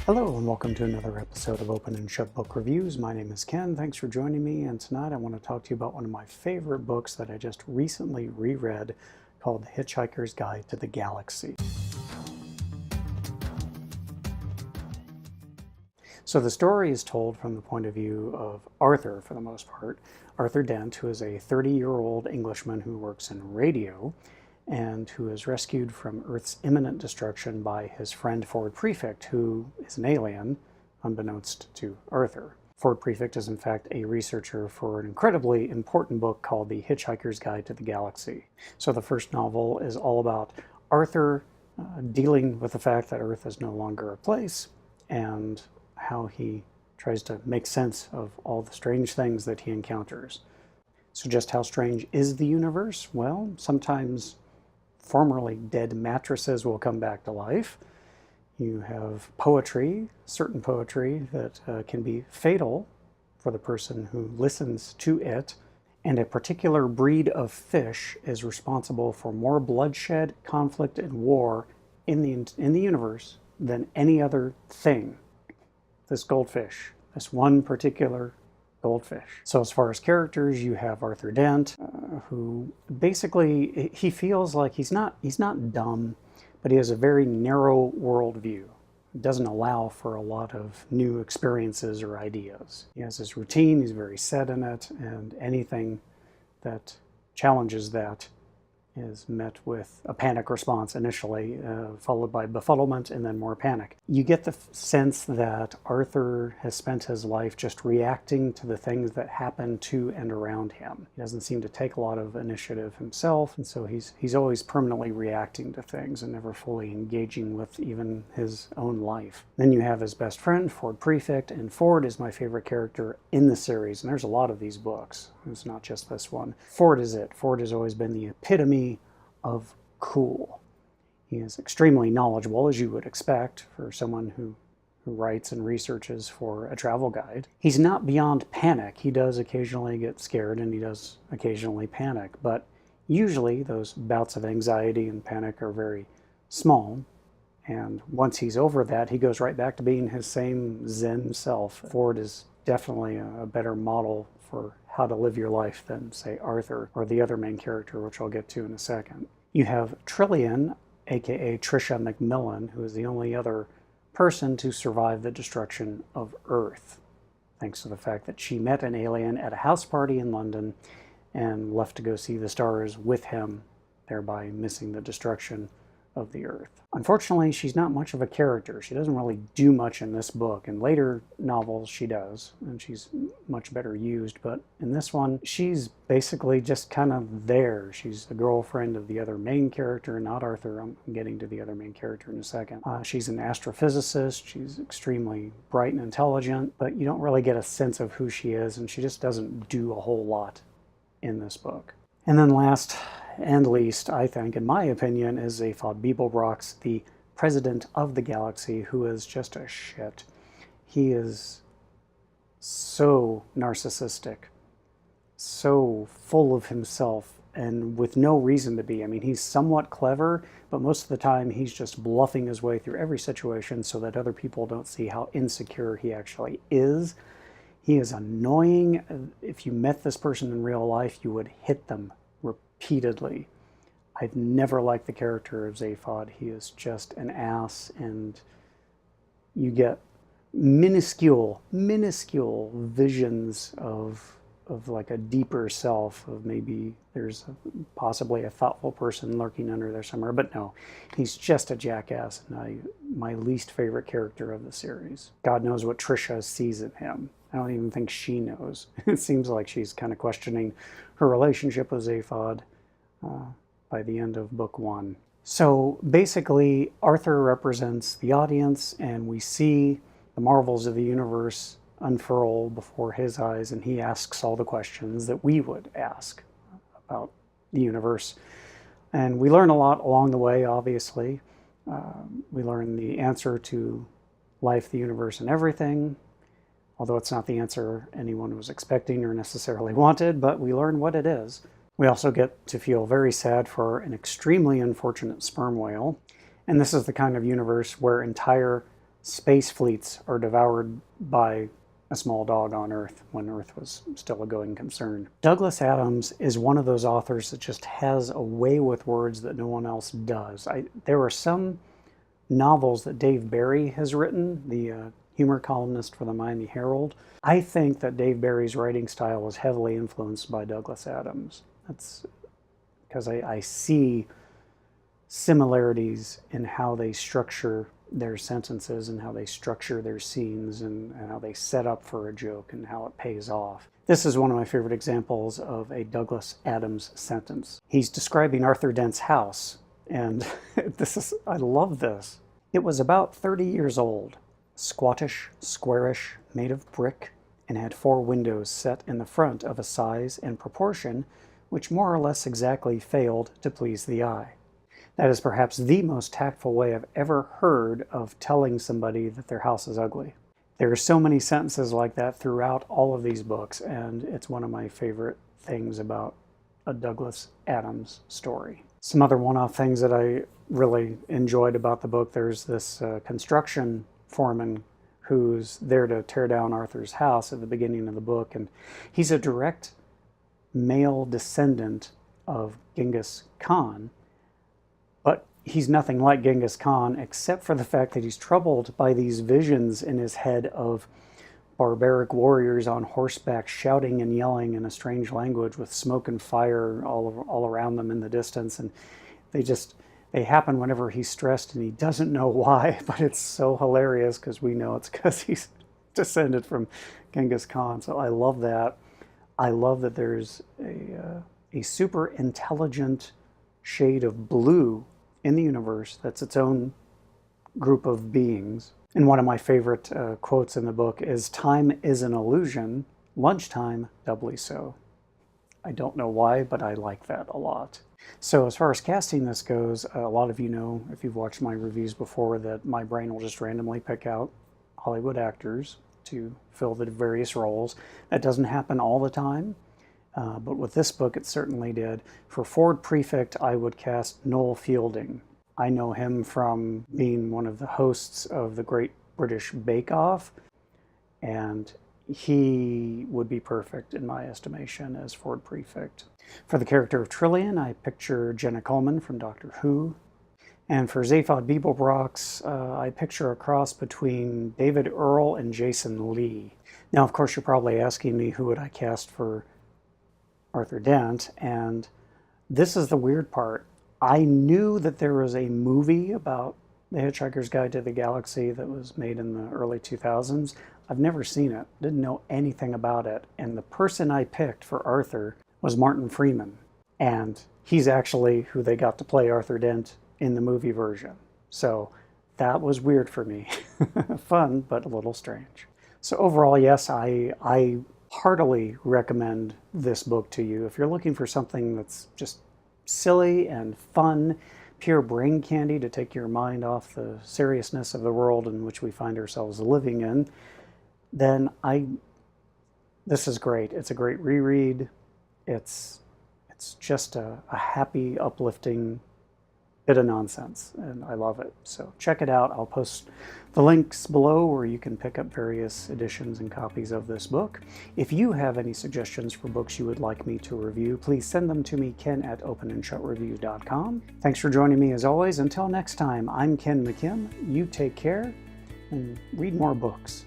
Hello and welcome to another episode of Open and Shut Book Reviews. My name is Ken. Thanks for joining me, and tonight I want to talk to you about one of my favorite books that I just recently reread called Hitchhiker's Guide to the Galaxy. So the story is told from the point of view of Arthur for the most part. Arthur Dent, who is a 30-year-old Englishman who works in radio and who is rescued from Earth's imminent destruction by his friend Ford Prefect, who is an alien, unbeknownst to Arthur. Ford Prefect is in fact a researcher for an incredibly important book called The Hitchhiker's Guide to the Galaxy. So the first novel is all about Arthur dealing with the fact that Earth is no longer a place, and how he tries to make sense of all the strange things that he encounters. So just how strange is the universe? Well, sometimes formerly dead mattresses will come back to life. You have poetry, certain poetry that can be fatal for the person who listens to it, and a particular breed of fish is responsible for more bloodshed, conflict, and war in the universe than any other thing. This goldfish, this one particular goldfish. So as far as characters, you have Arthur Dent, who basically, he feels like he's not dumb, but he has a very narrow worldview. It doesn't allow for a lot of new experiences or ideas. He has his routine, he's very set in it, and anything that challenges that is met with a panic response initially, followed by befuddlement and then more panic. You get the sense that Arthur has spent his life just reacting to the things that happen to and around him. He doesn't seem to take a lot of initiative himself, and so he's always permanently reacting to things and never fully engaging with even his own life. Then you have his best friend, Ford Prefect, and Ford is my favorite character in the series, and there's a lot of these books. It's not just this one. Ford is it. Ford has always been the epitome of cool. He is extremely knowledgeable, as you would expect for someone who writes and researches for a travel guide. He's not beyond panic. He does occasionally get scared and he does occasionally panic, but usually those bouts of anxiety and panic are very small, and once he's over that, he goes right back to being his same Zen self. Ford is definitely a better model for how to live your life than, say, Arthur or the other main character, which I'll get to in a second. You have Trillian, aka Trisha McMillan, who is the only other person to survive the destruction of Earth, thanks to the fact that she met an alien at a house party in London and left to go see the stars with him, thereby missing the destruction of the Earth. Unfortunately, she's not much of a character. She doesn't really do much in this book. In later novels, she does, and she's much better used, but in this one, she's basically just kind of there. She's the girlfriend of the other main character, not Arthur. I'm getting to the other main character in a second. She's an astrophysicist. She's extremely bright and intelligent, but you don't really get a sense of who she is, and she just doesn't do a whole lot in this book. And then last and least, I think, in my opinion, is Zaphod Beeblebrox, the president of the galaxy, who is just a shit. He is so narcissistic, so full of himself, and with no reason to be. I mean, he's somewhat clever, but most of the time he's just bluffing his way through every situation so that other people don't see how insecure he actually is. He is annoying. If you met this person in real life, you would hit them repeatedly. I've never liked the character of Zaphod. He is just an ass, and you get minuscule visions of like a deeper self, of maybe there's possibly a thoughtful person lurking under there somewhere, but no, he's just a jackass, and my least favorite character of the series. God knows what Trisha sees in him. I don't even think she knows. It seems like she's kind of questioning her relationship with Zaphod by the end of book one. So basically, Arthur represents the audience, and we see the marvels of the universe unfurl before his eyes, and he asks all the questions that we would ask about the universe. And we learn a lot along the way, obviously. We learn the answer to life, the universe, and everything, although it's not the answer anyone was expecting or necessarily wanted, but we learn what it is. We also get to feel very sad for an extremely unfortunate sperm whale, and this is the kind of universe where entire space fleets are devoured by a small dog on Earth when Earth was still a going concern. Douglas Adams is one of those authors that just has a way with words that no one else does. There are some novels that Dave Barry has written, the humor columnist for the Miami Herald. I think that Dave Barry's writing style was heavily influenced by Douglas Adams. That's because I see similarities in how they structure their sentences and how they structure their scenes and how they set up for a joke and how it pays off. This is one of my favorite examples of a Douglas Adams sentence. He's describing Arthur Dent's house, and I love this. It was about 30 years old, squattish, squarish, made of brick, and had 4 windows set in the front of a size and proportion which more or less exactly failed to please the eye. That is perhaps the most tactful way I've ever heard of telling somebody that their house is ugly. There are so many sentences like that throughout all of these books, and it's one of my favorite things about a Douglas Adams story. Some other one-off things that I really enjoyed about the book, there's this construction foreman who's there to tear down Arthur's house at the beginning of the book, and he's a direct male descendant of Genghis Khan, but he's nothing like Genghis Khan except for the fact that he's troubled by these visions in his head of barbaric warriors on horseback shouting and yelling in a strange language with smoke and fire all around them in the distance, and they happen whenever he's stressed and he doesn't know why, but it's so hilarious because we know it's because he's descended from Genghis Khan. So I love that. I love that there's a super intelligent shade of blue in the universe that's its own group of beings. And one of my favorite quotes in the book is, "Time is an illusion, lunchtime doubly so." I don't know why, but I like that a lot. So as far as casting this goes, a lot of you know, if you've watched my reviews before, that my brain will just randomly pick out Hollywood actors to fill the various roles. That doesn't happen all the time, but with this book it certainly did. For Ford Prefect, I would cast Noel Fielding. I know him from being one of the hosts of the Great British Bake Off, and he would be perfect in my estimation as Ford Prefect. For the character of Trillian, I picture Jenna Coleman from Doctor Who. And for Zaphod Beeblebrox, I picture a cross between David Earl and Jason Lee. Now, of course, you're probably asking me who would I cast for Arthur Dent, and this is the weird part. I knew that there was a movie about The Hitchhiker's Guide to the Galaxy that was made in the early 2000s. I've never seen it, didn't know anything about it, and the person I picked for Arthur was Martin Freeman, and he's actually who they got to play Arthur Dent in the movie version. So that was weird for me. Fun, but a little strange. So overall, yes, I heartily recommend this book to you. If you're looking for something that's just silly and fun, pure brain candy to take your mind off the seriousness of the world in which we find ourselves living in, then this is great. It's a great reread. It's just a happy, uplifting bit of nonsense, and I love it. So check it out. I'll post the links below where you can pick up various editions and copies of this book. If you have any suggestions for books you would like me to review, please send them to me, ken@openandshutreview.com. Thanks for joining me as always. Until next time, I'm Ken McKim. You take care and read more books.